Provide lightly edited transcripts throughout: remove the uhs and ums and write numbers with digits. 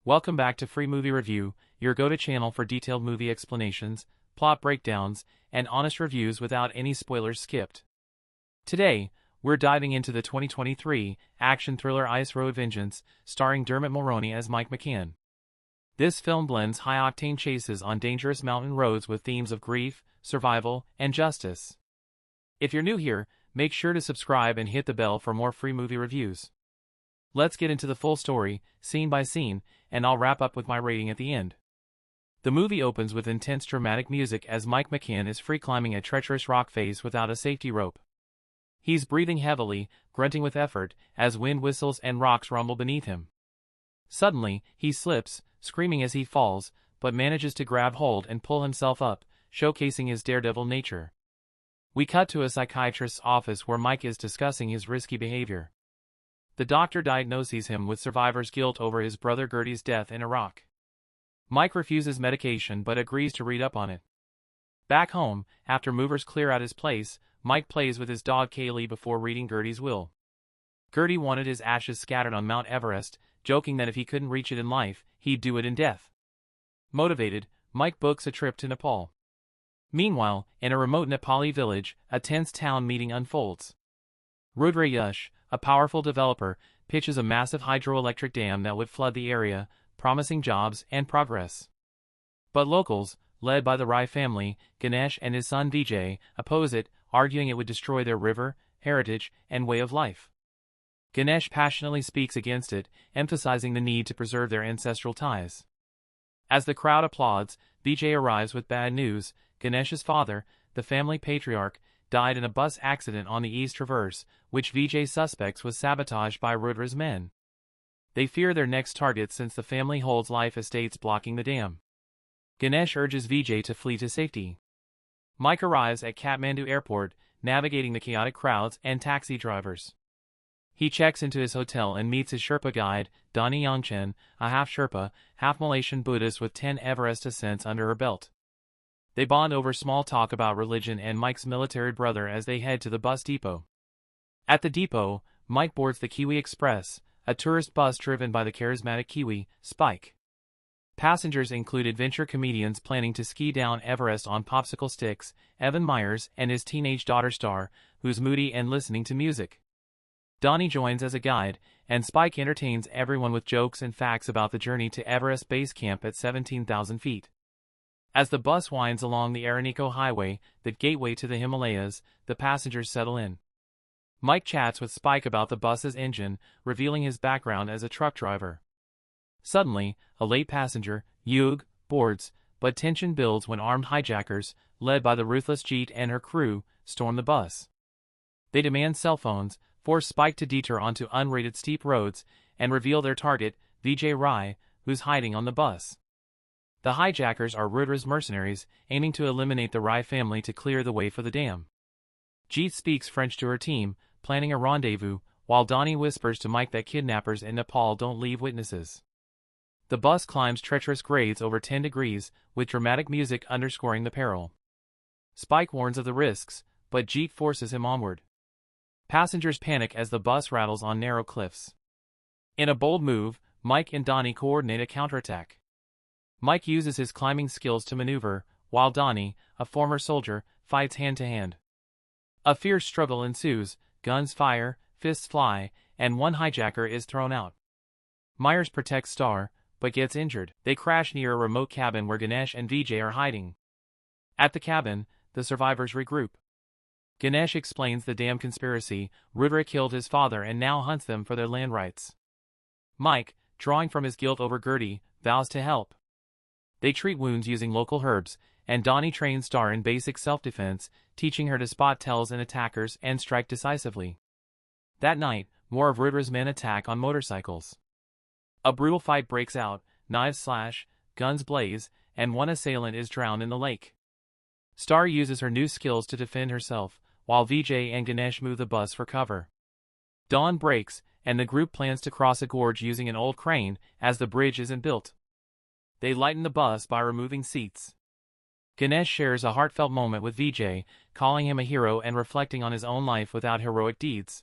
Welcome back to Free Movie Review, your go-to channel for detailed movie explanations, plot breakdowns, and honest reviews without any spoilers skipped. Today, we're diving into the 2023 action thriller Ice Road Vengeance, starring Dermot Mulroney as Mike McCann. This film blends high-octane chases on dangerous mountain roads with themes of grief, survival, and justice. If you're new here, make sure to subscribe and hit the bell for more free movie reviews. Let's get into the full story, scene by scene, and I'll wrap up with my rating at the end. The movie opens with intense dramatic music as Mike McCann is free climbing a treacherous rock face without a safety rope. He's breathing heavily, grunting with effort, as wind whistles and rocks rumble beneath him. Suddenly, he slips, screaming as he falls, but manages to grab hold and pull himself up, showcasing his daredevil nature. We cut to a psychiatrist's office where Mike is discussing his risky behavior. The doctor diagnoses him with survivor's guilt over his brother Gertie's death in Iraq. Mike refuses medication but agrees to read up on it. Back home, after movers clear out his place, Mike plays with his dog Kaylee before reading Gertie's will. Gertie wanted his ashes scattered on Mount Everest, joking that if he couldn't reach it in life, he'd do it in death. Motivated, Mike books a trip to Nepal. Meanwhile, in a remote Nepali village, a tense town meeting unfolds. Rudra Yash, a powerful developer, pitches a massive hydroelectric dam that would flood the area, promising jobs and progress. But locals, led by the Rai family, Ganesh and his son Vijay, oppose it, arguing it would destroy their river, heritage, and way of life. Ganesh passionately speaks against it, emphasizing the need to preserve their ancestral ties. As the crowd applauds, Vijay arrives with bad news. Ganesh's father, the family patriarch, died in a bus accident on the East Traverse, which Vijay suspects was sabotaged by Rudra's men. They fear their next target since the family holds life estates blocking the dam. Ganesh urges Vijay to flee to safety. Mike arrives at Kathmandu Airport, navigating the chaotic crowds and taxi drivers. He checks into his hotel and meets his Sherpa guide, Donnie Yongchen, a half-Sherpa, half-Malaysian Buddhist with 10 Everest ascents under her belt. They bond over small talk about religion and Mike's military brother as they head to the bus depot. At the depot, Mike boards the Kiwi Express, a tourist bus driven by the charismatic Kiwi, Spike. Passengers include adventure comedians planning to ski down Everest on popsicle sticks, Evan Myers and his teenage daughter Star, who's moody and listening to music. Donnie joins as a guide, and Spike entertains everyone with jokes and facts about the journey to Everest Base Camp at 17,000 feet. As the bus winds along the Aranico Highway, the gateway to the Himalayas, the passengers settle in. Mike chats with Spike about the bus's engine, revealing his background as a truck driver. Suddenly, a late passenger, Yug, boards, but tension builds when armed hijackers, led by the ruthless Jeet and her crew, storm the bus. They demand cell phones, force Spike to detour onto unrated steep roads, and reveal their target, Vijay Rai, who's hiding on the bus. The hijackers are Rudra's mercenaries, aiming to eliminate the Rai family to clear the way for the dam. Jeet speaks French to her team, planning a rendezvous, while Donnie whispers to Mike that kidnappers in Nepal don't leave witnesses. The bus climbs treacherous grades over 10 degrees, with dramatic music underscoring the peril. Spike warns of the risks, but Jeet forces him onward. Passengers panic as the bus rattles on narrow cliffs. In a bold move, Mike and Donnie coordinate a counterattack. Mike uses his climbing skills to maneuver, while Donnie, a former soldier, fights hand-to-hand. A fierce struggle ensues, guns fire, fists fly, and one hijacker is thrown out. Myers protects Star, but gets injured. They crash near a remote cabin where Ganesh and Vijay are hiding. At the cabin, the survivors regroup. Ganesh explains the dam conspiracy. Rudra killed his father and now hunts them for their land rights. Mike, drawing from his guilt over Gertie, vows to help. They treat wounds using local herbs, and Donnie trains Star in basic self-defense, teaching her to spot tells and attackers and strike decisively. That night, more of Rudra's men attack on motorcycles. A brutal fight breaks out, knives slash, guns blaze, and one assailant is drowned in the lake. Star uses her new skills to defend herself, while Vijay and Ganesh move the bus for cover. Dawn breaks, and the group plans to cross a gorge using an old crane, as the bridge isn't built. They lighten the bus by removing seats. Ganesh shares a heartfelt moment with Vijay, calling him a hero and reflecting on his own life without heroic deeds.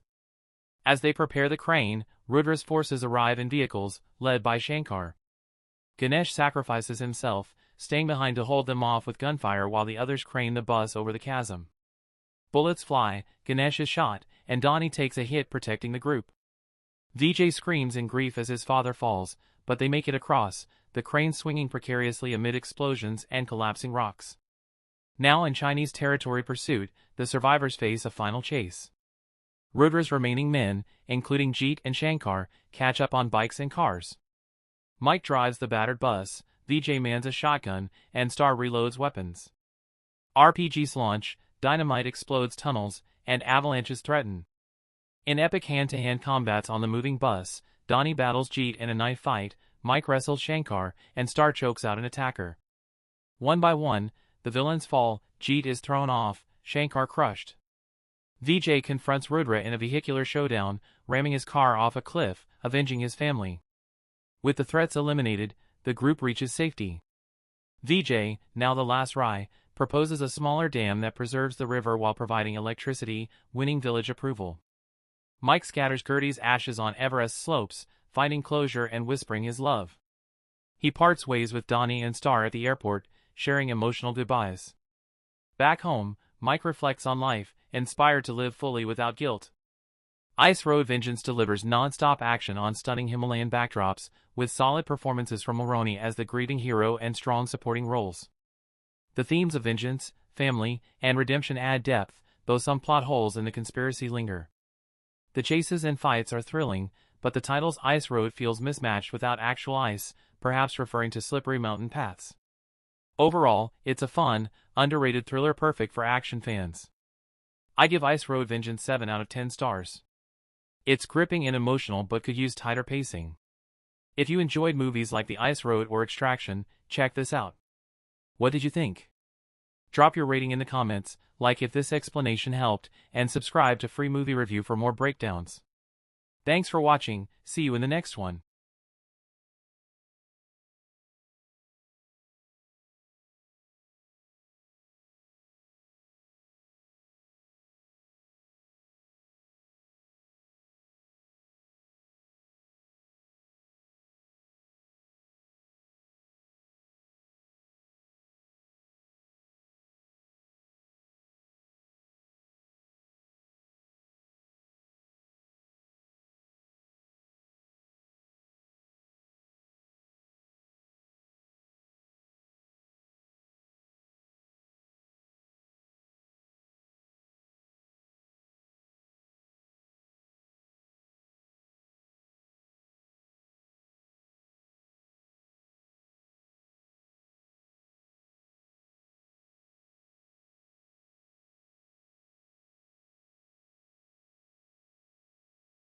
As they prepare the crane, Rudra's forces arrive in vehicles, led by Shankar. Ganesh sacrifices himself, staying behind to hold them off with gunfire while the others crane the bus over the chasm. Bullets fly, Ganesh is shot, and Donnie takes a hit protecting the group. Vijay screams in grief as his father falls, but they make it across, the crane swinging precariously amid explosions and collapsing rocks. Now in Chinese territory pursuit, the survivors face a final chase. Rudra's remaining men, including Jeet and Shankar, catch up on bikes and cars. Mike drives the battered bus, Vijay mans a shotgun, and Star reloads weapons. RPGs launch, dynamite explodes tunnels, and avalanches threaten. In epic hand-to-hand combats on the moving bus, Donnie battles Jeet in a knife fight, Mike wrestles Shankar, and Star chokes out an attacker. One by one, the villains fall, Jeet is thrown off, Shankar crushed. Vijay confronts Rudra in a vehicular showdown, ramming his car off a cliff, avenging his family. With the threats eliminated, the group reaches safety. Vijay, now the last Rai, proposes a smaller dam that preserves the river while providing electricity, winning village approval. Mike scatters Gertie's ashes on Everest slopes, finding closure and whispering his love. He parts ways with Donnie and Star at the airport, sharing emotional goodbyes. Back home, Mike reflects on life, inspired to live fully without guilt. Ice Road Vengeance delivers non-stop action on stunning Himalayan backdrops, with solid performances from Mulroney as the grieving hero and strong supporting roles. The themes of vengeance, family, and redemption add depth, though some plot holes in the conspiracy linger. The chases and fights are thrilling, but the title's Ice Road feels mismatched without actual ice, perhaps referring to slippery mountain paths. Overall, it's a fun, underrated thriller perfect for action fans. I give Ice Road Vengeance 7 out of 10 stars. It's gripping and emotional but could use tighter pacing. If you enjoyed movies like The Ice Road or Extraction, check this out. What did you think? Drop your rating in the comments, like if this explanation helped, and subscribe to Free Movie Review for more breakdowns. Thanks for watching, see you in the next one.